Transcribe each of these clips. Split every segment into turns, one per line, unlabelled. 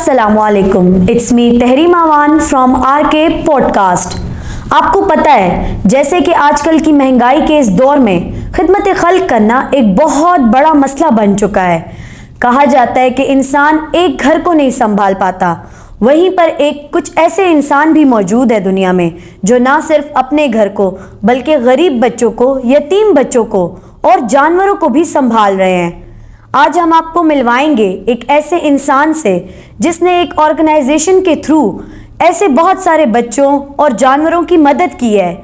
السلام علیکم، it's me Tahreem Awan from R K podcast. آپ کو پتہ ہے جیسے کہ آج کل کی مہنگائی کے اس دور میں خدمت خلق کرنا ایک بہت بڑا مسئلہ بن چکا ہے۔ کہا جاتا ہے کہ انسان ایک گھر کو نہیں سنبھال پاتا، وہیں پر کچھ ایسے انسان بھی موجود ہے دنیا میں جو نہ صرف اپنے گھر کو بلکہ غریب بچوں کو، یتیم بچوں کو اور جانوروں کو بھی سنبھال رہے ہیں۔ آج ہم آپ کو ملوائیں گے ایک ایسے انسان سے جس نے ایک آرگنائزیشن کے تھرو ایسے بہت سارے بچوں اور جانوروں کی مدد کی ہے۔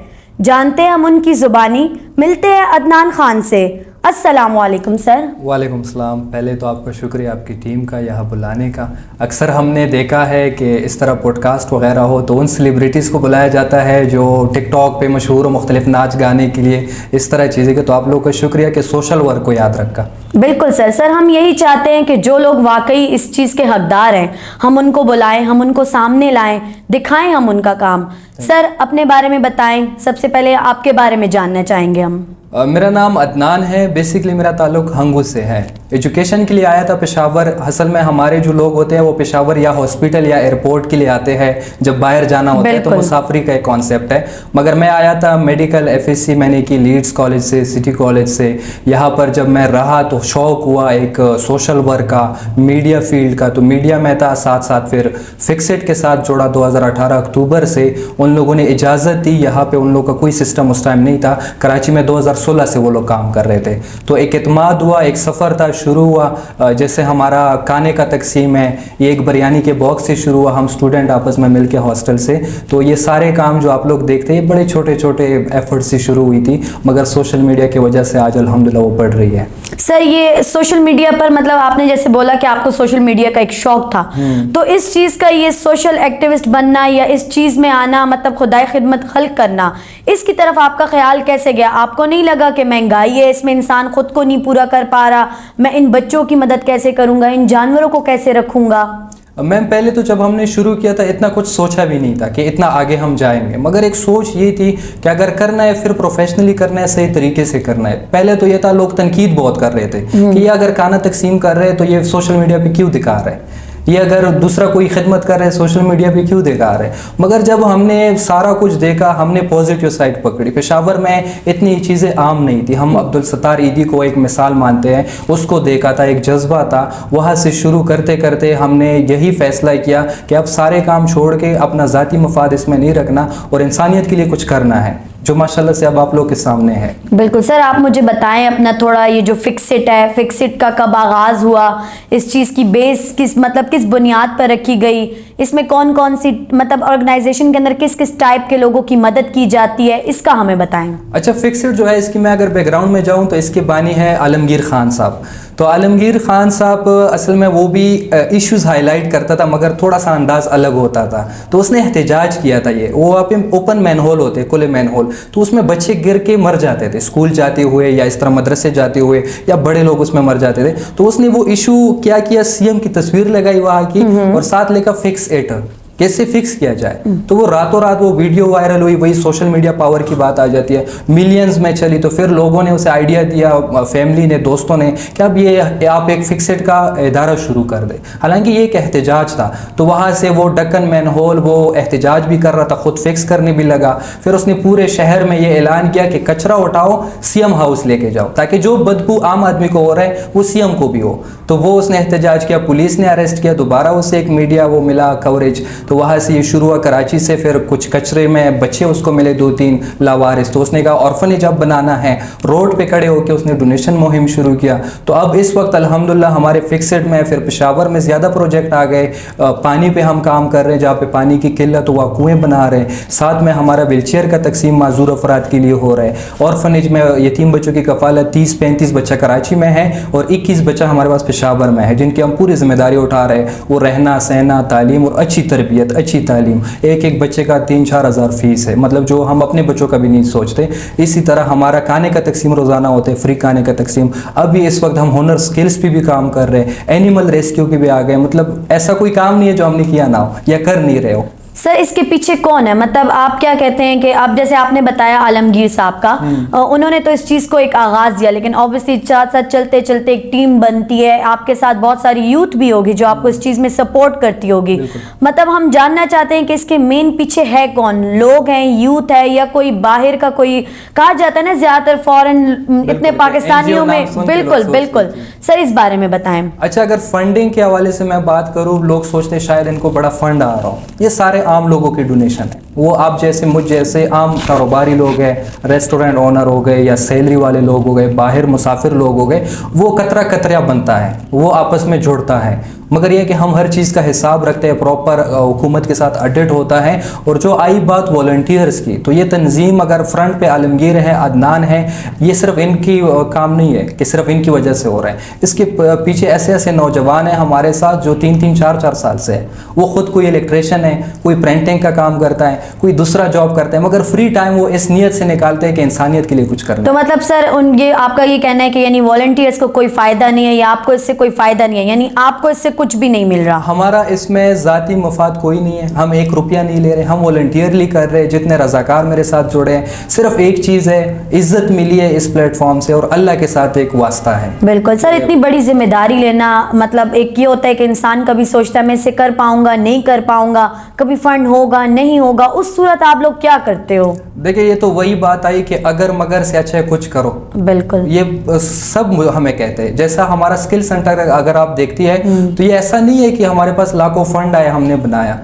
جانتے ہیں ہم ان کی زبانی، ملتے ہیں عدنان خان سے۔ السلام علیکم سر۔
وعلیکم السلام۔ پہلے تو آپ کا شکریہ آپ کی ٹیم کا یہاں بلانے کا۔ اکثر ہم نے دیکھا ہے کہ اس طرح پوڈ کاسٹ وغیرہ ہو تو ان سیلیبریٹیز کو بلایا جاتا ہے جو ٹک ٹاک پہ مشہور ہو مختلف ناچ گانے کے لیے، اس طرح چیزیں کہ تو آپ لوگوں کا شکریہ کہ سوشل ورک کو یاد رکھا۔
بالکل سر ہم یہی چاہتے ہیں کہ جو لوگ واقعی اس چیز کے حقدار ہیں ہم ان کو بلائیں، ہم ان کو سامنے لائیں، دکھائیں ہم ان کا کام۔ سر اپنے بارے میں بتائیں، سب سے پہلے آپ کے بارے میں جاننا چاہیں گے ہم۔
میرا نام عدنان ہے، بیسکلی میرا تعلق ہنگو سے ہے۔ ایجوکیشن کے لیے آیا تھا پشاور۔ اصل میں ہمارے جو لوگ ہوتے ہیں وہ پشاور یا ہاسپٹل یا ایئرپورٹ کے لیے آتے ہیں جب باہر جانا ہوتا ہے، تو مسافری کا ایک کانسیپٹ ہے۔ مگر میں آیا تھا میڈیکل ایف ایس سی میں نے کی لیڈز کالج سے، سٹی کالج سے۔ یہاں پر جب میں رہا تو شوق ہوا ایک سوشل ورک کا، میڈیا فیلڈ کا، تو میڈیا میں تھا، ساتھ ساتھ پھر فکسڈ کے ساتھ جوڑا 2018 اکتوبر سے۔ ان لوگوں نے اجازت دی، یہاں پہ ان لوگوں کا کوئی سسٹم اس ٹائم نہیں تھا، کراچی میں 2016 سے وہ لوگ کام کر رہے تھے۔ تو ایک اعتماد ہوا، ایک سفر تھا، شروع ہوا جیسے ہمارا کھانے کا تقسیم ہے، یہ ایک بریانی کے باکس سے شروع ہوا، ہم اسٹوڈنٹ آپس میں مل کے ہاسٹل سے۔ تو یہ سارے کام جو آپ لوگ دیکھتے ہیں یہ بڑے چھوٹے چھوٹے ایفرٹ سے شروع ہوئی تھی، مگر سوشل میڈیا کی وجہ سے آج الحمدللہ وہ بڑھ رہی ہے۔
سر یہ سوشل میڈیا پر مطلب آپ نے جیسے بولا کہ آپ کو سوشل میڈیا کا ایک شوق تھا، تو اس چیز کا یہ سوشل ایکٹیوسٹ بننا یا اس چیز میں آنا، مطلب خدائے خدمت خلق کرنا، اس کی طرف آپ کا خیال کیسے گیا؟ آپ کو نہیں لگا کہ مہنگائی ہے، اس میں انسان خود کو نہیں پورا کر پا رہا، میں ان بچوں کی مدد کیسے کروں گا، ان جانوروں کو کیسے رکھوں گا؟
میم پہلے تو جب ہم نے شروع کیا تھا اتنا کچھ سوچا بھی نہیں تھا کہ اتنا آگے ہم جائیں گے، مگر ایک سوچ یہ تھی کہ اگر کرنا ہے پھر پروفیشنلی کرنا ہے، صحیح طریقے سے کرنا ہے۔ پہلے تو یہ تھا لوگ تنقید بہت کر رہے تھے کہ یہ اگر کھانا تقسیم کر رہے تو یہ سوشل میڈیا پہ کیوں دکھا رہے ہیں، یہ اگر دوسرا کوئی خدمت کر رہے سوشل میڈیا پہ کیوں دکھا رہے۔ مگر جب ہم نے سارا کچھ دیکھا، ہم نے پازیٹیو سائڈ پکڑی۔ پشاور میں اتنی چیزیں عام نہیں تھی، ہم عبدالستار عیدی کو ایک مثال مانتے ہیں، اس کو دیکھا تھا، ایک جذبہ تھا۔ وہاں سے شروع کرتے کرتے ہم نے یہی فیصلہ کیا کہ اب سارے کام چھوڑ کے اپنا ذاتی مفاد اس میں نہیں رکھنا اور انسانیت کے لیے کچھ کرنا ہے، جو ماشاءاللہ سے اب آپ لوگ کے سامنے ہے۔
بالکل سر، آپ مجھے بتائیں اپنا تھوڑا یہ جو فکسٹ ہے، فکسٹ کا کب آغاز ہوا، اس چیز کی بیس کس بنیاد پر رکھی گئی، اس میں کون کون سی مطلب آرگنائزیشن کے اندر کس ٹائپ کے لوگوں کی مدد کی جاتی ہے، اس کا ہمیں بتائیں۔
اچھا، فکسڈ جو ہے اس کی میں اگر بیک گراؤنڈ میں جاؤں تو اس کے بانی ہے عالمگیر خان صاحب۔ تو عالمگیر خان صاحب اصل میں وہ بھی ایشوز ہائی لائٹ کرتا تھا مگر تھوڑا سا انداز الگ ہوتا تھا۔ تو اس نے احتجاج کیا تھا، یہ وہ آپ اوپن مین ہول ہوتے، کھلے مین ہول، تو اس میں بچے گر کے مر جاتے تھے اسکول جاتے ہوئے یا اس طرح مدرسے جاتے ہوئے، یا بڑے لوگ اس میں مر جاتے تھے۔ تو اس نے وہ ایشو کیا سی ایم کی تصویر لگائی وہاں کی اور ساتھ لکھا فکس ایٹ، کیسے فکس کیا جائے۔ تو وہ راتوں رات وہ ویڈیو وائرل ہوئی، وہی سوشل میڈیا پاور کی بات آ جاتی ہے، ملینز میں چلی۔ تو پھر لوگوں نے اسے آئیڈیا دیا، فیملی نے، دوستوں نے، کہ اب یہ آپ ایک فکسڈ کا ادارہ شروع کر دیں۔ حالانکہ یہ ایک احتجاج تھا، تو وہاں سے وہ ڈکن مین ہول وہ احتجاج بھی کر رہا تھا، خود فکس کرنے بھی لگا۔ پھر اس نے پورے شہر میں یہ اعلان کیا کہ کچرا اٹھاؤ، سی ایم ہاؤس لے کے جاؤ، تاکہ جو بدبو عام آدمی کو ہو رہا ہے وہ سی ایم کو بھی ہو۔ تو وہ اس نے احتجاج کیا، پولیس نے اریسٹ کیا، دوبارہ اسے ایک میڈیا وہ ملا کوریج۔ تو وہاں سے یہ شروع ہوا کراچی سے، پھر کچھ کچرے میں بچے اس کو ملے 2-3 لاوارث، تو اس نے کہا آرفنیج اب بنانا ہے، روڈ پہ کھڑے ہو کے اس نے ڈونیشن مہم شروع کیا۔ تو اب اس وقت الحمدللہ ہمارے فکسڈ میں، پھر پشاور میں زیادہ پروجیکٹ آ گئے، پانی پہ ہم کام کر رہے ہیں، جہاں پہ پانی کی قلت ہوا کنویں بنا رہے ہیں، ساتھ میں ہمارا ویل چیئر کا تقسیم معذور افراد کے لیے ہو رہا ہے، آرفنیج میں یتیم بچوں کی کفالت 30-35 بچہ کراچی میں ہے اور 21 بچہ ہمارے پاس پشاور میں ہے، جن کی ہم پوری ذمہ داری اٹھا رہے ہیں، وہ رہنا سہنا، تعلیم اور اچھی تربیت، اچھی تعلیم۔ ایک بچے کا 3-4 ہزار فیس ہے، مطلب جو ہم اپنے بچوں کا بھی نہیں سوچتے۔ اسی طرح ہمارا کھانے کا تقسیم روزانہ ہوتا ہے، فری کھانے کا تقسیم۔ ابھی اس وقت ہم ہنر سکلز پہ بھی کام کر رہے ہیں، اینیمل ریسکیو کی بھی آ گئے۔ مطلب ایسا کوئی کام نہیں ہے جو ہم نے کیا نہ ہو یا کر نہیں رہے ہو۔
سر اس کے پیچھے کون ہے؟ مطلب آپ کیا کہتے ہیں کہ اب جیسے آپ نے بتایا عالمگیر صاحب کا، انہوں نے تو اس چیز کو ایک آغاز دیا، لیکن اوبیسلی ساتھ ساتھ چلتے چلتے ایک ٹیم بنتی ہے، آپ کے ساتھ بہت ساری یوتھ بھی ہوگی جو آپ کو اس چیز میں سپورٹ کرتی ہوگی. مطلب ہم جاننا چاہتے ہیں کہ اس کے مین پیچھے ہے کون؟ لوگ ہیں، یوتھ ہے، یا کوئی باہر کا کوئی؟ کہا جاتا ہے نا زیادہ تر فورن اتنے پاکستانیوں میں. بالکل بالکل سر اس بارے میں بتائیں.
اچھا، اگر فنڈنگ کے حوالے سے میں بات کروں، لوگ سوچتے ہیں شاید ان کو بڑا فنڈ آ رہا ہو. یہ سارے عام لوگوں کی ڈونیشن ہے. وہ آپ جیسے مجھ جیسے عام کاروباری لوگ ہیں، ریسٹورینٹ اونر ہو گئے یا سیلری والے لوگ ہو گئے، باہر مسافر لوگ ہو گئے، وہ قطرہ قطرہ بنتا ہے، وہ آپس میں جڑتا ہے. مگر یہ کہ ہم ہر چیز کا حساب رکھتے ہیں، پراپر حکومت کے ساتھ آڈٹ ہوتا ہے. اور جو آئی بات والنٹیئرز کی، تو یہ تنظیم اگر فرنٹ پہ عالمگیر ہے، عدنان ہے، یہ صرف ان کی کام نہیں ہے کہ صرف ان کی وجہ سے ہو رہا ہے. اس کے پیچھے ایسے ایسے نوجوان ہیں ہمارے ساتھ جو 3-4 سال سے ہے. وہ خود کوئی الیکٹریشین ہے، کوئی پرنٹنگ کا کام کرتا ہے، کوئی دوسرا جاب کرتا ہے، مگر فری ٹائم وہ اس نیت سے نکالتے ہیں کہ انسانیت کے لیے کچھ کرنا.
تو مطلب سر یہ آپ کا یہ کہنا ہے کہ یعنی والنٹیئرس کو کوئی فائدہ نہیں ہے، یا آپ کو اس سے کوئی فائدہ نہیں ہے، یعنی آپ کو اس سے کچھ بھی نہیں مل رہا؟
ہمارا اس میں ذاتی مفاد کوئی نہیں ہے، ہم 1 روپیہ نہیں لے رہے، ہم والنٹیئرلی کر رہے. جتنے رضاکار میرے ساتھ جڑے ہیں، صرف ایک چیز ہے، عزت ملی ہے اس پلیٹ فارم سے، اور اللہ کے ساتھ ایک واسطہ ہے.
بالکل سر، اتنی بڑی ذمہ داری لینا، مطلب ایک یہ ہوتا ہے کہ انسان کبھی سوچتا ہے میں اسے کر پاؤں گا نہیں کر پاؤں گا، کبھی فنڈ ہوگا نہیں ہوگا، اس صورت آپ لوگ کیا کرتے ہو؟
دیکھیں، یہ تو وہی بات آئی کہ اگر مگر سے اچھا ہے کچھ کرو.
بالکل،
یہ سب ہمیں کہتے ہیں. جیسا ہمارا سکل سینٹر اگر آپ دیکھتی ہے تو یہ ایسا نہیں ہے کہ ہمارے پاس لاکھوں فنڈ آئے ہم نے بنایا.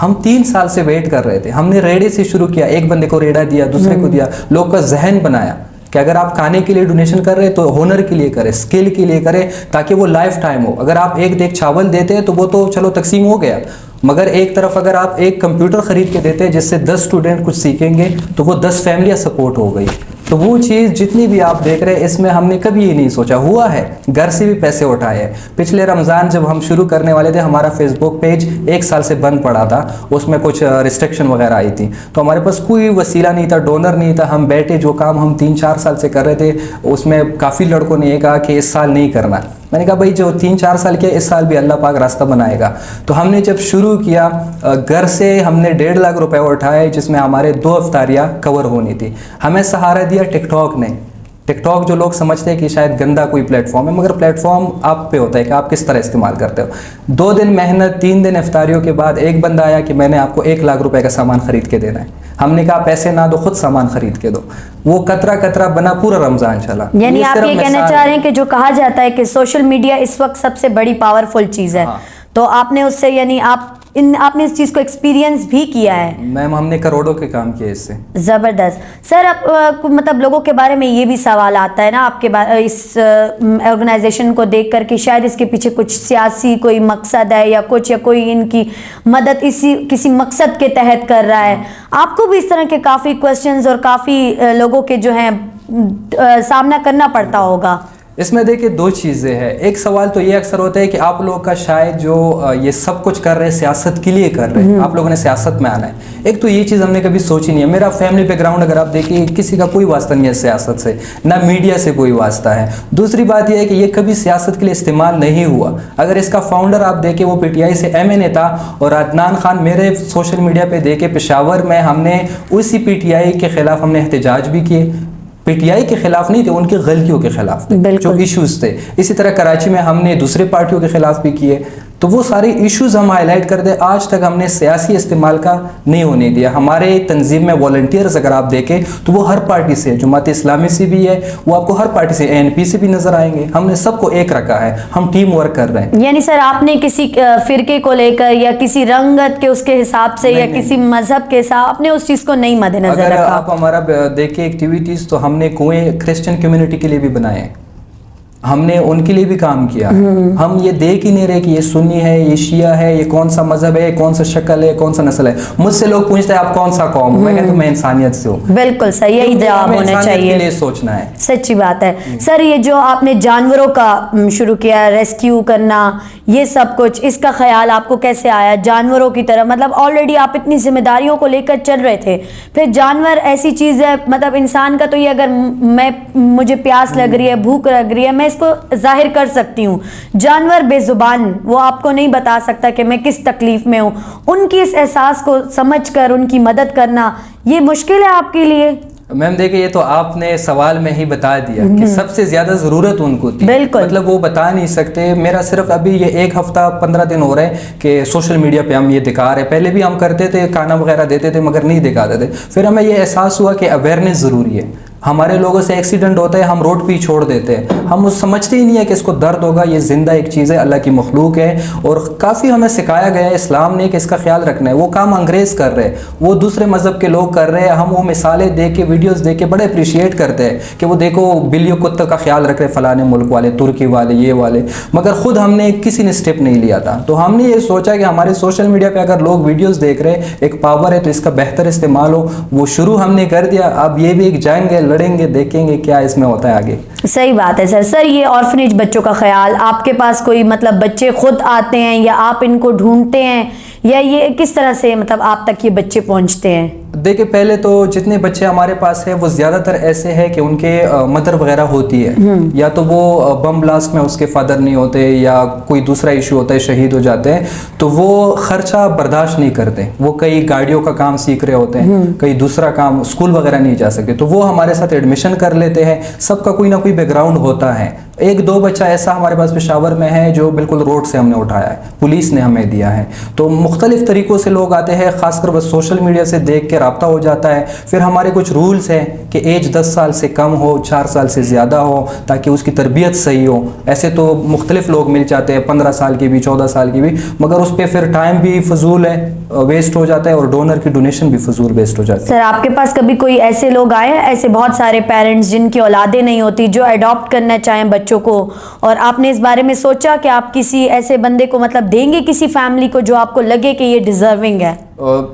ہم 3 سال سے ویٹ کر رہے تھے. ہم نے ریڑے سے شروع کیا، ایک بندے کو ریڑا دیا، دوسرے کو دیا، لوگ کا ذہن بنایا کہ اگر آپ کھانے کے لیے ڈونیشن کر رہے تو ہنر کے لیے کرے، اسکل کے لیے کرے، تاکہ وہ لائف ٹائم ہو. اگر آپ ایک دیگ چاول دیتے ہیں تو وہ تو چلو تقسیم ہو گیا، مگر ایک طرف اگر آپ ایک کمپیوٹر خرید کے دیتے ہیں جس سے 10 اسٹوڈنٹ کچھ سیکھیں گے تو وہ 10 فیملیاں سپورٹ ہو گئی. تو وہ چیز جتنی بھی آپ دیکھ رہے ہیں، اس میں ہم نے کبھی یہ نہیں سوچا. ہوا ہے، گھر سے بھی پیسے اٹھائے ہیں. پچھلے رمضان جب ہم شروع کرنے والے تھے، ہمارا فیس بک پیج 1 سال سے بند پڑا تھا، اس میں کچھ ریسٹرکشن وغیرہ آئی تھی، تو ہمارے پاس کوئی وسیلہ نہیں تھا، ڈونر نہیں تھا. ہم بیٹھے، جو کام ہم 3-4 سال سے کر رہے تھے، اس میں کافی لڑکوں نے یہ کہا کہ اس سال نہیں کرنا. میں نے کہا بھائی جو 3-4 سال کیا، اس سال بھی اللہ پاک راستہ بنائے گا. تو ہم نے جب شروع کیا، گھر سے ہم نے 1.5 لاکھ روپے اٹھائے، جس میں ہمارے 2 افطاریاں کور ہونی تھی. ہمیں سہارا دیا ٹک ٹاک نے. ٹک ٹاک جو لوگ سمجھتے ہیں کہ شاید گندا کوئی پلیٹ فارم ہے، مگر پلیٹ فارم آپ پہ ہوتا ہے کہ آپ کس طرح استعمال کرتے ہو. 2 دن محنت، 3 دن افطاریوں کے بعد ایک بندہ آیا کہ میں نے آپ کو 1 لاکھ روپے کا سامان خرید کے دینا ہے. ہم نے کہا پیسے نہ دو، خود سامان خرید کے دو. وہ قطرہ قطرہ بنا پورا رمضان چلا.
یعنی آپ یہ کہنا چاہ رہے ہیں کہ جو کہا جاتا ہے کہ سوشل میڈیا اس وقت سب سے بڑی پاورفل چیز ہے، تو آپ نے اس سے یعنی آپ نے اس چیز کو ایکسپیرینس بھی کیا ہے؟
میم ہم نے کروڑوں کے کام کیے اس سے.
زبردست. سر اب مطلب لوگوں کے بارے میں یہ بھی سوال آتا ہے نا آپ کے اس آرگنائزیشن کو دیکھ کر کہ شاید اس کے پیچھے کچھ سیاسی کوئی مقصد ہے، یا کوئی ان کی مدد کسی مقصد کے تحت کر رہا ہے. آپ کو بھی اس طرح کے کافی کوسچنز اور کافی لوگوں کے جو ہیں سامنا کرنا پڑتا ہوگا.
اس میں دیکھیں 2 چیزیں ہیں. ایک سوال تو یہ اکثر ہوتا ہے کہ آپ لوگ کا شاید جو یہ سب کچھ کر رہے ہیں سیاست کے لیے کر رہے ہیں، آپ لوگوں نے سیاست میں آنا ہے. ایک تو یہ چیز ہم نے کبھی سوچی نہیں ہے. میرا فیملی بیک گراؤنڈ اگر آپ دیکھیں، کسی کا کوئی واسطہ نہیں ہے سیاست سے، نہ میڈیا سے کوئی واسطہ ہے. دوسری بات یہ ہے کہ یہ کبھی سیاست کے لیے استعمال نہیں ہوا. اگر اس کا فاؤنڈر آپ دیکھیں، وہ PTI سے MNA تھا، اور عدنان خان میرے سوشل میڈیا پہ دیکھے پشاور میں ہم نے اسی PTI کے خلاف ہم نے احتجاج بھی کیے. PTI کے خلاف نہیں تھے، ان کی غلطیوں کے خلاف تھے جو ایشوز تھے. اسی طرح کراچی میں ہم نے دوسرے پارٹیوں کے خلاف بھی کیے. تو وہ سارے ایشوز ہم ہائی لائٹ کر دیں. آج تک ہم نے سیاسی استعمال کا نہیں ہونے دیا. ہمارے تنظیم میں والنٹیئرز اگر آپ دیکھیں تو وہ ہر پارٹی سے، جماعت اسلامی سے بھی ہے، وہ آپ کو ہر پارٹی سے، ANP سے بھی نظر آئیں گے. ہم نے سب کو ایک رکھا ہے، ہم ٹیم ورک کر رہے ہیں.
یعنی سر آپ نے کسی فرقے کو لے کر یا کسی رنگت کے اس کے حساب سے یا کسی مذہب کے حساب اپنے اس چیز کو نہیں مد نظر رکھا؟
اگر آپ ہمارا دیکھیں ایکٹیویٹیز، تو ہم نے کنویں کرسچن کمیونٹی کے لیے بھی بنائے ہیں، ہم نے ان کے لیے بھی کام کیا. ہم یہ دیکھ ہی نہیں رہے کہ یہ سنی ہے، یہ شیعہ ہے، یہ کون سا مذہب ہے، کون سا شکل ہے، کون سا نسل ہے. مجھ سے لوگ پوچھتے ہیں آپ کون سا قوم ہو، میں کہتا ہوں میں انسانیت سے ہوں.
بالکل صحیح، یہی جواب ہونا چاہیے.
کے لیے سوچنا ہے.
سچی بات ہے. سر یہ جو آپ نے جانوروں کا شروع کیا، ریسکیو کرنا، یہ سب کچھ، اس کا خیال آپ کو کیسے آیا جانوروں کی طرف؟ مطلب آلریڈی آپ اتنی ذمہ داریوں کو لے کر چل رہے تھے، پھر جانور ایسی چیز ہے، مطلب انسان کا تو یہ، اگر مجھے پیاس لگ رہی ہے، بھوک لگ رہی ہے، میں اس کو ظاہر کر سکتی ہوں. جانور بے زبان, وہ آپ کو نہیں بتا سکتا کہ میں کس تکلیف میں ہوں. ان کی اس احساس کو سمجھ کر ان کی مدد کرنا یہ مشکل ہے آپ کے لیے؟
میم دیکھیں, یہ تو آپ نے سوال میں ہی بتا دیا کہ سب سے زیادہ ضرورت ان کو تھی.
بالکل,
مطلب وہ بتا نہیں سکتے. میرا صرف ابھی یہ 1 ہفتہ 15 دن ہو رہے ہیں کہ سوشل میڈیا پہ ہم یہ دکھا رہے ہیں. پہلے بھی ہم کرتے تھے, کھانا وغیرہ دیتے تھے مگر نہیں دکھاتے تھے. پھر ہمیں یہ احساس ہوا کہ اویئرنیس ضروری ہے. ہمارے لوگوں سے ایکسیڈنٹ ہوتا ہے, ہم روڈ پہ ہی چھوڑ دیتے ہیں, ہم سمجھتے ہی نہیں ہے کہ اس کو درد ہوگا. یہ زندہ ایک چیز ہے, اللہ کی مخلوق ہے, اور کافی ہمیں سکھایا گیا ہے اسلام نے کہ اس کا خیال رکھنا ہے. وہ کام انگریز کر رہے ہیں, وہ دوسرے مذہب کے لوگ کر رہے ہیں. ہم وہ مثالیں دیکھ کے, ویڈیوز دیکھ کے بڑے اپریشیٹ کرتے ہیں کہ وہ دیکھو بلیوں کتے کا خیال رکھ رہے فلانے ملک والے, ترکی والے, یہ والے, مگر خود ہم نے کسی نے اسٹیپ نہیں لیا تھا. تو ہم نے یہ سوچا کہ ہمارے سوشل میڈیا پہ اگر لوگ ویڈیوز دیکھ رہے ہیں, ایک پاور ہے, تو اس کا بہتر استعمال ہو. وہ شروع ہم نے کر دیا. اب یہ بھی ایک جائیں گے, لڑیں گے, دیکھیں گے کیا اس میں ہوتا ہے آگے.
صحیح بات ہے سر. یہ آرفنیج بچوں کا خیال, آپ کے پاس کوئی مطلب بچے خود آتے ہیں یا آپ ان کو ڈھونڈتے ہیں, یا یہ کس طرح سے مطلب آپ تک یہ بچے پہنچتے ہیں؟
دیکھیں, پہلے تو جتنے بچے ہمارے پاس ہیں وہ زیادہ تر ایسے ہیں کہ ان کے مدر وغیرہ ہوتی ہے, یا تو وہ بم بلاسٹ میں اس کے فادر نہیں ہوتے, یا کوئی دوسرا ایشو ہوتا ہے, شہید ہو جاتے ہیں, تو وہ خرچہ برداشت نہیں کرتے. وہ کئی گاڑیوں کا کام سیکھ رہے ہوتے ہیں, کئی دوسرا کام, اسکول وغیرہ نہیں جا سکتے, تو وہ ہمارے ساتھ ایڈمیشن کر لیتے ہیں. سب کا کوئی نہ کوئی بیک گراؤنڈ ہوتا ہے. 1-2 بچہ ایسا ہمارے پاس پشاور میں ہے جو بالکل روڈ سے ہم نے اٹھایا ہے, پولیس نے ہمیں دیا ہے. تو مختلف طریقوں سے لوگ آتے ہیں, خاص کر بس سوشل میڈیا سے دیکھ کے رابطہ ہو جاتا ہے. پھر ہمارے کچھ رولز ہیں کہ ایج 10 سال سے کم ہو, 4 سال سے زیادہ ہو, تاکہ اس کی تربیت صحیح ہو. ایسے تو مختلف لوگ مل جاتے ہیں, 15 سال کی بھی, 14 سال کی بھی, مگر اس پہ پھر ٹائم بھی فضول ہے, ویسٹ ہو جاتا ہے, اور ڈونر کی ڈونیشن بھی فضول ویسٹ ہو جاتی ہے.
سر, آپ کے پاس کبھی کوئی ایسے لوگ آئے ہیں, ایسے بہت سارے پیرنٹس جن کی اولادیں نہیں ہوتی, جو اڈاپٹ کرنا چاہیں بچوں کو, اور آپ نے اس بارے میں سوچا کہ آپ کسی ایسے بندے کو مطلب دیں گے کسی فیملی کو جو آپ کو لگے کہ یہ ڈیزرونگ ہے؟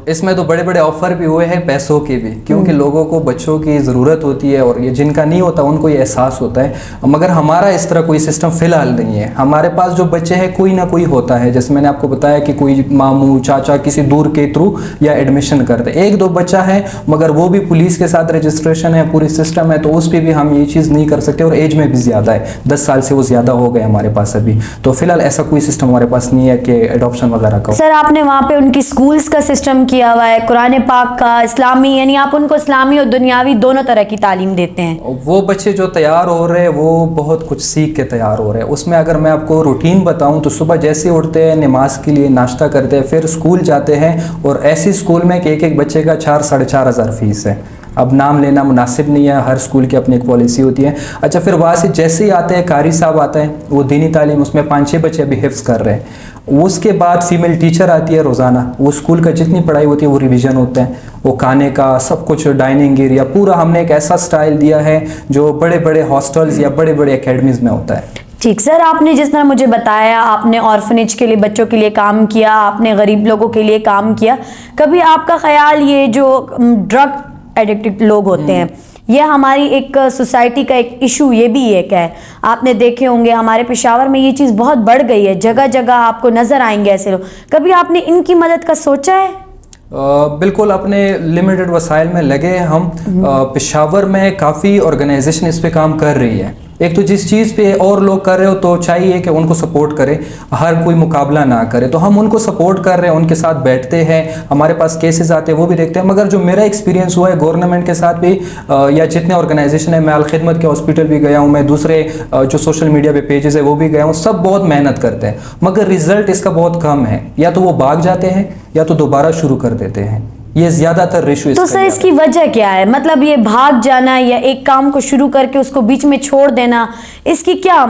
اس میں تو بڑے بڑے آفر بھی ہوئے ہیں, پیسوں کے بھی, کیونکہ لوگوں کو بچوں کی ضرورت ہوتی ہے, اور یہ جن کا نہیں ہوتا ان کو یہ احساس ہوتا ہے. مگر ہمارا اس طرح کوئی سسٹم فی الحال نہیں ہے. ہمارے پاس جو بچے ہیں کوئی نہ کوئی ہوتا ہے, جیسے میں نے آپ کو بتایا کہ کوئی ماموں چاچا کسی دور کے تھرو یا ایڈمیشن کرتے. 1-2 بچہ ہے, مگر وہ بھی پولیس کے ساتھ رجسٹریشن ہے, پوری سسٹم ہے, تو اس پہ بھی ہم یہ چیز نہیں کر سکتے. اور ایج میں بھی زیادہ ہے, 10 سال سے وہ زیادہ ہو گئے ہمارے پاس ابھی. تو فی الحال ایسا کوئی سسٹم ہمارے پاس نہیں ہے کہ ایڈاپشن وغیرہ کا.
سر, آپ نے وہاں پہ ان کی سکولز کا سسٹم کیا ہوا ہے, قرآن پاک کا, اسلامی, یعنی آپ ان کو اسلامی اور دنیاوی دونوں طرح کی تعلیم دیتے ہیں؟
وہ بچے جو تیار ہو رہے ہیں وہ بہت کچھ سیکھ کے تیار ہو رہے ہیں. اس میں اگر میں آپ کو روٹین بتاؤں تو صبح جیسے اٹھتے ہیں, نماز کے لیے ناشتہ کرتے ہیں, پھر اسکول جاتے ہیں, اور ایسی اسکول میں کہ ایک بچے کا 4-4.5 ہزار فیس ہے. اب نام لینا مناسب نہیں ہے, ہر اسکول کی اپنی ایک پالیسی ہوتی ہے. اچھا, پھر وہاں سے جیسے ہی آتے ہیں, قاری صاحب آتے ہیں, وہ دینی تعلیم, اس میں 5-6 بچے ابھی حفظ کر رہے ہیں. اس کے بعد فیمیل ٹیچر آتی ہے روزانہ, وہ اسکول کا جتنی پڑھائی ہوتی ہے وہ ریویژن ہوتے ہیں, وہ کھانے کا سب کچھ, ڈائننگ ایریا پورا ہم نے ایک ایسا سٹائل دیا ہے جو بڑے بڑے ہاسٹلز یا بڑے بڑے اکیڈمیز میں ہوتا ہے.
ٹھیک سر, آپ نے جس طرح مجھے بتایا, آپ نے آرفنیج کے لیے بچوں کے لیے کام کیا, آپ نے غریب لوگوں کے لیے کام کیا, کبھی آپ کا خیال یہ جو ڈرگ ایڈکٹڈ لوگ ہوتے ہیں, یہ ہماری ایک سوسائٹی کا ایک ایشو یہ بھی ایک ہے, آپ نے دیکھے ہوں گے ہمارے پشاور میں یہ چیز بہت بڑھ گئی ہے, جگہ جگہ آپ کو نظر آئیں گے ایسے لوگ, کبھی آپ نے ان کی مدد کا سوچا ہے؟
بالکل, اپنے لمیٹڈ وسائل میں لگے ہم. پشاور میں کافی آرگنائزیشن اس پہ کام کر رہی ہے. ایک تو جس چیز پہ اور لوگ کر رہے ہو تو چاہیے کہ ان کو سپورٹ کرے, ہر کوئی مقابلہ نہ کرے. تو ہم ان کو سپورٹ کر رہے ہیں, ان کے ساتھ بیٹھتے ہیں, ہمارے پاس کیسز آتے ہیں وہ بھی دیکھتے ہیں. مگر جو میرا ایکسپیرینس ہوا ہے گورنمنٹ کے ساتھ بھی, یا جتنے آرگنائزیشن ہیں, میں الخدمت کے ہاسپٹل بھی گیا ہوں, میں دوسرے جو سوشل میڈیا پہ پیجز ہے وہ بھی گیا ہوں, سب بہت محنت کرتے ہیں, مگر رزلٹ اس کا بہت کم ہے. یا تو وہ بھاگ جاتے ہیں یا تو دوبارہ شروع کر دیتے ہیں. یہ زیادہ تر ریشو.
تو سر, اس کی وجہ کیا ہے؟ مطلب یہ بھاگ جانا یا ایک کام کو شروع کر کے اس کو بیچ میں چھوڑ دینا, اس کی کیا,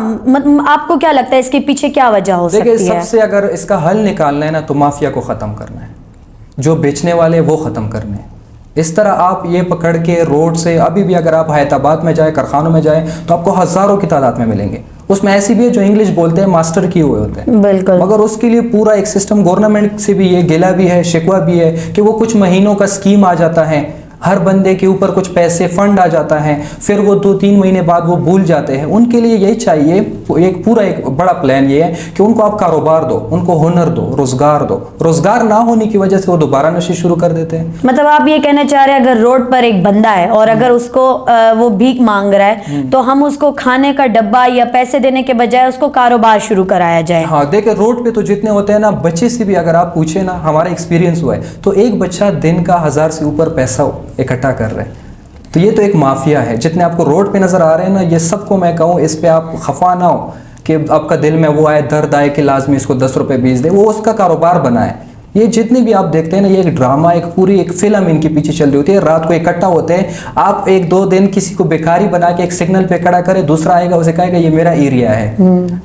آپ کو کیا لگتا ہے اس کے پیچھے کیا وجہ ہو سکتی ہے؟
دیکھیں, سب سے اگر اس کا حل نکالنا ہے نا تو مافیا کو ختم کرنا ہے, جو بیچنے والے وہ ختم کرنے ہیں. اس طرح آپ یہ پکڑ کے روڈ سے, ابھی بھی اگر آپ حیات آباد میں جائیں, کارخانوں میں جائیں, تو آپ کو ہزاروں کی تعداد میں ملیں گے. اس میں ایسی بھی ہے جو انگلش بولتے ہیں, ماسٹر کیے ہوئے ہوتے ہیں.
بالکل.
مگر اس کے لیے پورا ایک سسٹم گورنمنٹ سے بھی یہ گلا بھی ہے, شکوہ بھی ہے کہ وہ کچھ مہینوں کا اسکیم آ جاتا ہے, ہر بندے کے اوپر کچھ پیسے فنڈ آ جاتا ہے, پھر وہ 2-3 مہینے بعد وہ بھول جاتے ہیں. ان کے لیے یہی چاہیے, ایک بڑا پلان یہ ہے کہ ان کو آپ کاروبار دو, ان کو ہنر دو, روزگار دو. روزگار نہ ہونے کی وجہ سے وہ دوبارہ نشے شروع کر دیتے ہیں.
مطلب آپ یہ کہنا چاہ رہے ہیں اگر روڈ پر ایک بندہ ہے اور اگر اس کو وہ بھیک مانگ رہا ہے تو ہم اس کو کھانے کا ڈبہ یا پیسے دینے کے بجائے اس کو کاروبار شروع کرایا جائے.
ہاں دیکھیں, روڈ پہ تو جتنے ہوتے ہیں نا, بچے سے بھی اگر آپ پوچھیں نا, ہمارا ایکسپیرینس ہوا ہے تو ایک بچہ دن کا 1000 سے اوپر پیسہ اکٹھا کر رہے ہیں. تو یہ تو ایک مافیا ہے. جتنے آپ کو روڈ پہ نظر آ رہے ہیں نا, یہ سب کو میں کہوں اس پہ آپ خفا نہ ہو کہ آپ کا دل میں وہ آئے, درد آئے کہ لازمی اس کو 10 روپے بیچ دے, وہ اس کا کاروبار بنائے. یہ جتنے بھی آپ دیکھتے ہیں نا, یہ ایک ڈرامہ, ایک پوری ایک فلم ان کے پیچھے چل رہی ہوتی ہے. رات کو اکٹھا ہوتے ہیں, آپ 1-2 دن کسی کو بیکاری بنا کے ایک سگنل پہ کھڑا کرے, دوسرا آئے گا اسے کہے گا یہ میرا ایریا ہے.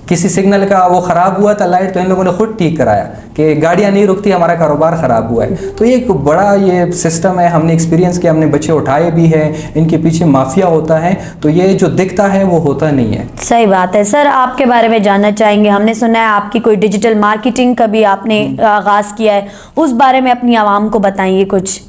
کسی سگنل کا وہ خراب ہوا تھا لائٹ, تو ان لوگوں نے خود ٹھیک کرایا کہ گاڑیاں نہیں رکتی, ہمارا کاروبار خراب ہوا ہے. تو یہ ایک بڑا یہ سسٹم ہے, ہم نے ایکسپیرینس کیا, ہم نے بچے اٹھائے بھی ہیں, ان کے پیچھے مافیا ہوتا ہے. تو یہ جو دکھتا ہے وہ ہوتا نہیں ہے.
صحیح بات ہے. سر آپ کے بارے میں جاننا چاہیں گے, ہم نے سنا ہے آپ کی کوئی ڈیجیٹل مارکیٹنگ کا بھی آپ نے آغاز کیا ہے, اس بارے میں اپنی عوام کو بتائیے کچھ.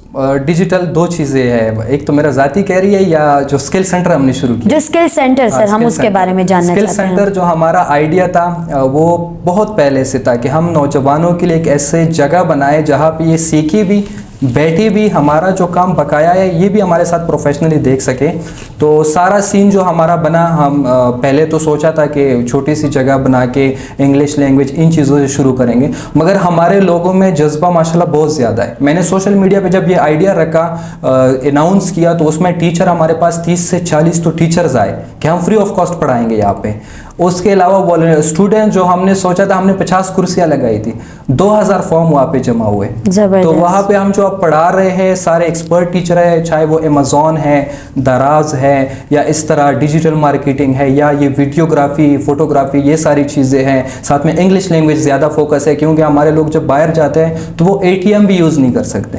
ڈیجیٹل 2 چیزیں ہیں, ایک تو میرا ذاتی کیریئر ہے, یا جو اسکل سینٹر ہم نے شروع کیا.
جو اسکل سینٹر سر, ہم اس کے بارے میں جاننا چاہتے ہیں.
اسکل سینٹر جو ہمارا آئیڈیا تھا وہ بہت پہلے سے تھا کہ ہم نوجوانوں کے لیے ایک ایسے جگہ بنائے جہاں پہ یہ سیکھی بھی, بیٹھی بھی, ہمارا جو کام بقایا ہے یہ بھی ہمارے ساتھ پروفیشنلی دیکھ سکے. تو سارا سین جو ہمارا بنا, ہم پہلے تو سوچا تھا کہ چھوٹی سی جگہ بنا کے انگلش لینگویج ان چیزوں سے شروع کریں گے, مگر ہمارے لوگوں میں جذبہ ماشاءاللہ بہت زیادہ ہے. میں نے سوشل میڈیا پہ جب یہ آئیڈیا رکھا, اناؤنس کیا, تو اس میں ٹیچر ہمارے پاس 30 سے 40 تو ٹیچرز آئے کہ ہم فری آف کاسٹ پڑھائیں گے یہاں پہ. اس کے علاوہ اسٹوڈنٹ جو ہم نے سوچا تھا, ہم نے 50 کرسیاں لگائی تھی, 2000 فارم وہاں پہ جمع ہوئے. تو وہاں پہ ہم جو اب پڑھا رہے ہیں سارے ایکسپرٹ ٹیچر ہیں, چاہے وہ امیزون ہے, دراز ہے, یا اس طرح ڈیجیٹل مارکیٹنگ ہے, یا یہ ویڈیوگرافی, فوٹوگرافی, یہ ساری چیزیں ہیں. ساتھ میں انگلش لینگویج زیادہ فوکس ہے, کیونکہ ہمارے لوگ جب باہر جاتے ہیں تو وہ ATM بھی یوز نہیں کر سکتے.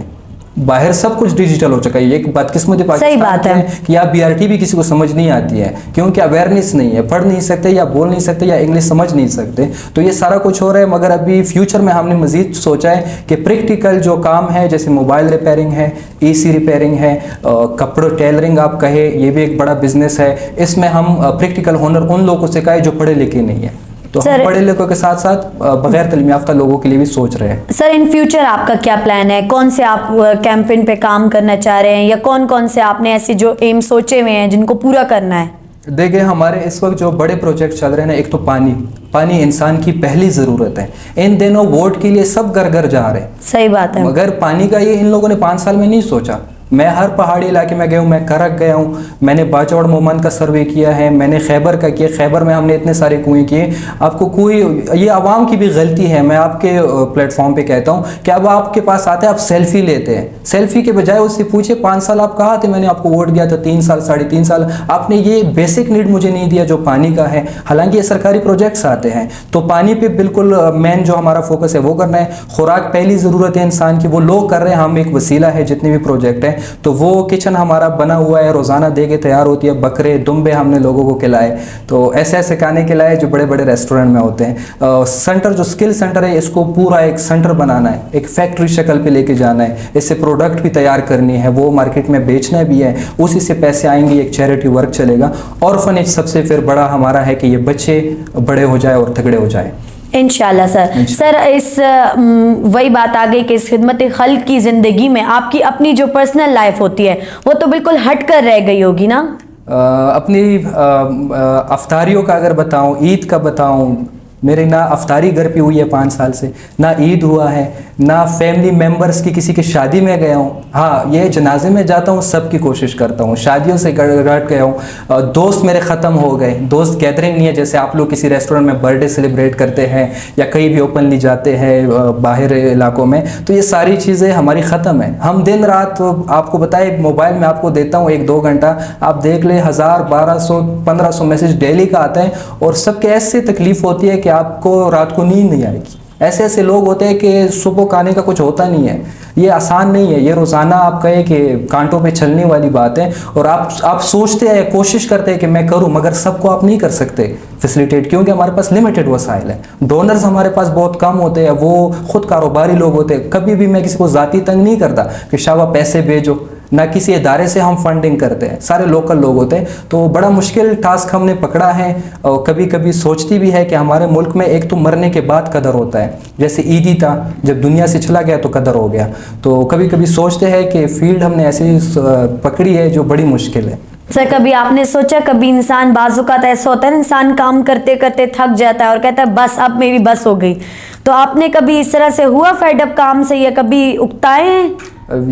باہر سب کچھ ڈیجیٹل ہو چکا ہے. ایک بدقسمتی پاکستان ہے کہ یا BRT بھی کسی کو سمجھ نہیں آتی ہے, کیونکہ اویئرنیس نہیں ہے, پڑھ نہیں سکتے, یا بول نہیں سکتے, یا انگلش سمجھ نہیں سکتے. تو یہ سارا کچھ ہو رہا ہے. مگر ابھی فیوچر میں ہم نے مزید سوچا ہے کہ پریکٹیکل جو کام ہے, جیسے موبائل ریپیئرنگ ہے, AC ریپیئرنگ ہے, کپڑے ٹیلرنگ آپ کہے, یہ بھی ایک بڑا بزنس ہے. اس میں ہم پریکٹیکل ہنر ان لوگوں سے سکھائے جو پڑھے لکھے نہیں ہیں. تو ہم پڑھے لکھوں کے ساتھ ساتھ بغیر تعلیم یافتہ لوگوں کے لیے بھی سوچ رہے ہیں.
سر ان فیوچر آپ کا کیا پلان ہے, کون سے آپ کیمپین پہ کام کرنا چاہ رہے ہیں, یا کون سے آپ نے ایسے جو ایم سوچے ہوئے ہیں جن کو پورا کرنا ہے؟
دیکھیں, ہمارے اس وقت جو بڑے پروجیکٹ چل رہے ہیں نا, ایک تو پانی انسان کی پہلی ضرورت ہے. ان دنوں ووٹ کے لیے سب گھر گھر جا رہے ہیں.
صحیح بات ہے.
مگر پانی کا یہ ان لوگوں نے 5 سال میں نہیں سوچا. میں ہر پہاڑی علاقے میں گیا ہوں, میں کرک گیا ہوں, میں نے باچوڑ مومن کا سروے کیا ہے, میں نے خیبر کا کیا. خیبر میں ہم نے اتنے سارے کنویں کیے. آپ کو کوئی, یہ عوام کی بھی غلطی ہے, میں آپ کے پلیٹ فارم پہ کہتا ہوں کہ اب آپ کے پاس آتے ہیں, آپ سیلفی لیتے ہیں. سیلفی کے بجائے اس سے پوچھے 5 سال آپ کہاں تھے, میں نے آپ کو ووٹ دیا تھا, 3 سال 3.5 سال آپ نے یہ بیسک نیڈ مجھے نہیں دیا جو پانی کا ہے. حالانکہ یہ سرکاری پروجیکٹس آتے ہیں. تو پانی پہ بالکل مین جو ہمارا فوکس ہے وہ کرنا ہے. خوراک پہلی ضرورت ہے انسان کی, وہ لوگ کر رہے ہیں, ہم ایک وسیلہ ہے. جتنے بھی پروجیکٹ ہیں تو وہ کچن ہمارا بنا ہوا ہے, روزانہ دیگیں تیار ہوتی ہے, بکرے دمبے ہم نے لوگوں کو کھلائے. تو ایسے کھانے کھلائے جو بڑے بڑے ریسٹورنٹ میں ہوتے ہیں. سینٹر جو اسکل سینٹر ہے, اس کو پورا ایک سینٹر بنانا ہے, ایک فیکٹری شکل پہ لے کے جانا ہے. اس سے پروڈکٹ بھی تیار کرنی ہے, وہ مارکیٹ میں بیچنا بھی ہے, اسی سے پیسے آئیں گے, ایک چیریٹی ورک چلے گا. آرفنیج سب سے پھر بڑا ہمارا ہے کہ یہ بچے بڑے ہو جائے اور تگڑے ہو جائیں.
انشاءاللہ سر. سر اس وہی بات آ گئی کہ اس خدمت خلق کی زندگی میں آپ کی اپنی جو پرسنل لائف ہوتی ہے وہ تو بالکل ہٹ کر رہ گئی ہوگی نا؟
اپنی افطاریوں کا اگر بتاؤں, عید کا بتاؤں, میری نہ افطاری گھر پہ ہوئی ہے 5 سال سے, نہ عید ہوا ہے, نہ فیملی ممبرس کی کسی کی شادی میں گیا ہوں. ہاں, یہ جنازے میں جاتا ہوں, سب کی کوشش کرتا ہوں. شادیوں سے گھٹ گیا ہوں. دوست میرے ختم ہو گئے, دوست گیدرنگ نہیں ہے. جیسے آپ لوگ کسی ریسٹورنٹ میں برتھ ڈے سیلیبریٹ کرتے ہیں یا کہیں بھی اوپنلی جاتے ہیں باہر علاقوں میں, تو یہ ساری چیزیں ہماری ختم ہیں. ہم دن رات, آپ کو بتائے, موبائل میں آپ کو دیتا ہوں 1-2 گھنٹہ, آپ دیکھ لیں 1000 1200 1500 میسج ڈیلی کا آتا ہے, اور سب کے ایسے تکلیف ہوتی ہے کہ آپ کو رات کو نیند نہیں آئے گی. ایسے لوگ ہوتے ہیں کہ صبح کھانے کا کچھ ہوتا نہیں ہے. یہ آسان نہیں ہے, یہ روزانہ آپ کہیں کہ کانٹوں پہ چلنے والی بات ہے. اور آپ سوچتے ہیں, کوشش کرتے ہیں کہ میں کروں, مگر سب کو آپ نہیں کر سکتے فیسلیٹیٹ, کیونکہ ہمارے پاس لمیٹڈ وسائل ہیں. ڈونرز ہمارے پاس بہت کم ہوتے ہیں, وہ خود کاروباری لوگ ہوتے ہیں. کبھی بھی میں کسی کو ذاتی تنگ نہیں کرتا کہ شابہ پیسے بھیجو. نہ کسی ادارے سے ہم فنڈنگ کرتے ہیں, سارے لوکل لوگ ہوتے ہیں. تو بڑا مشکل ٹاسک ہم نے پکڑا ہے, اور کبھی کبھی سوچتی بھی ہے کہ ہمارے ملک میں ایک تو مرنے کے بعد قدر ہوتا ہے, جیسے عیدی تھا جب دنیا سے چلا گیا تو قدر ہو گیا. تو کبھی کبھی سوچتے ہیں کہ فیلڈ ہم نے ایسی پکڑی ہے جو بڑی مشکل ہے.
سر کبھی آپ نے سوچا, کبھی انسان بعض اوقات ایسا ہوتا ہے نا, انسان کام کرتے کرتے تھک جاتا ہے اور کہتا ہے بس اب میری بس ہو گئی, تو آپ نے کبھی اس طرح سے ہوا فیڈ اپ کام سے, یا کبھی اکتائے ہیں؟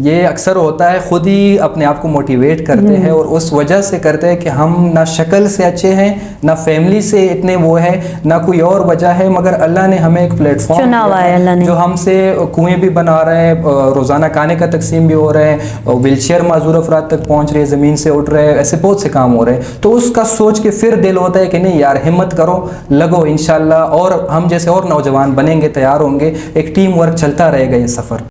یہ اکثر ہوتا ہے, خود ہی اپنے آپ کو موٹیویٹ کرتے ہیں, اور اس وجہ سے کرتے ہیں کہ ہم نہ شکل سے اچھے ہیں, نہ فیملی سے اتنے وہ ہے, نہ کوئی اور وجہ ہے, مگر اللہ نے ہمیں ایک پلیٹ فارم
چنا ہوا ہے اللہ نے,
جو ہم سے کنویں بھی بنا رہے ہیں, روزانہ کھانے کا تقسیم بھی ہو رہا ہے, ویل چیئر معذور افراد تک پہنچ رہے ہیں, زمین سے اٹھ رہے ہیں, ایسے بہت سے کام ہو رہے ہیں. تو اس کا سوچ کے پھر دل ہوتا ہے کہ نہیں یار ہمت کرو, لگو انشاءاللہ, اور ہم جیسے اور نوجوان بنیں گے, تیار ہوں گے, ایک ٹیم ورک چلتا رہے گا یہ سفر.